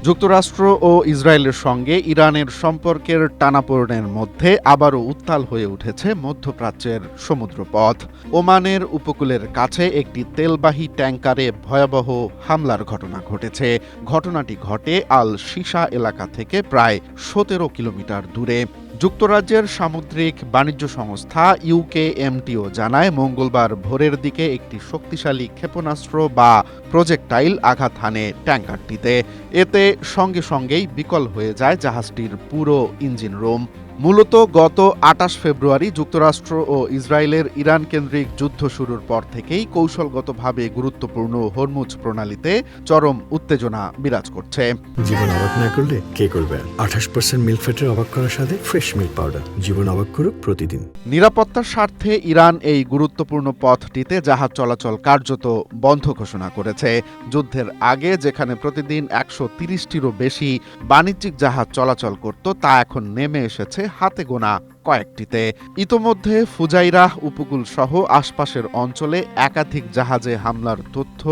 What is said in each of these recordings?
যুক্তরাষ্ট্র ও ইসরায়েলের সঙ্গে ইরানের সম্পর্কের টানাপোড়েনের মধ্যে আবারও উত্তাল হয়ে উঠেছে মধ্যপ্রাচ্যের সমুদ্রপথ। ওমানের উপকূলের কাছে একটি তেলবাহী ট্যাংকারে ভয়াবহ হামলার ঘটনা ঘটেছে। ঘটনাটি ঘটে আল শিশা এলাকা থেকে প্রায় ১৭ কিলোমিটার দূরে। যুক্তরাজ্যের সামুদ্রিক বাণিজ্য সংস্থা ইউকেএমটিও জানায়, মঙ্গলবার ভোরের দিকে একটি শক্তিশালী ক্ষেপণাস্ত্র বা প্রজেক্টাইল আঘাত হানে ট্যাঙ্কারটিতে। এতে সঙ্গে সঙ্গেই বিকল হয়ে যায় জাহাজটির পুরো ইঞ্জিন রুম। মূলত গত ২৮ ফেব্রুয়ারি যুক্তরাষ্ট্র ও ইসরায়েলের ইরান কেন্দ্রিক যুদ্ধ শুরুর পর থেকেই কৌশলগতভাবে গুরুত্বপূর্ণ হরমুজ প্রণালীতে চরম উত্তেজনা বিরাজ করছে। জীবন অবাক না করলে কে করবে? ২৮% মিল্ক ফ্যাটের অবাক করার সাথে ফ্রেশ মিল্ক পাউডার। জীবন অবাক করুক প্রতিদিন। নিরাপত্তার স্বার্থে ইরান এই গুরুত্বপূর্ণ পথটিতে জাহাজ চলাচল কার্যত বন্ধ ঘোষণা করেছে। যুদ্ধের আগে যেখানে প্রতিদিন ১৩০টিরও বেশি বাণিজ্যিক জাহাজ চলাচল করত, তা এখন নেমে এসেছে হাতে গোনা কয়েকটিতে। ইতোমধ্যে ফুজাইরাহ উপকূল সহ আশপাশের অঞ্চলে একাধিক জাহাজে হামলার তথ্য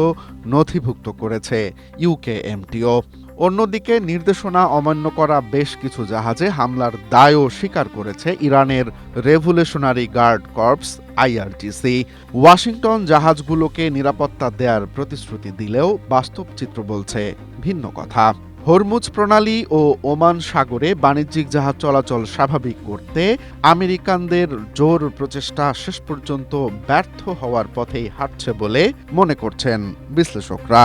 নথিভুক্ত করেছে ইউকেএমটিও। অন্যদিকে নির্দেশনা অমান্য করা বেশ কিছু জাহাজে হামলার দায়ও স্বীকার করেছে ইরানের revolutionary guard corps IRGC. Washington জাহাজগুলোকে নিরাপত্তা দেওয়ার প্রতিশ্রুতি দিলেও বাস্তব চিত্র বলছে ভিন্ন কথা। হরমুজ প্রণালী ও ওমান সাগরে বাণিজ্যিক জাহাজ চলাচল স্বাভাবিক করতে আমেরিকানদের জোর প্রচেষ্টা শেষ পর্যন্ত ব্যর্থ হওয়ার পথেই হাঁটছে বলে মনে করছেন বিশ্লেষকরা।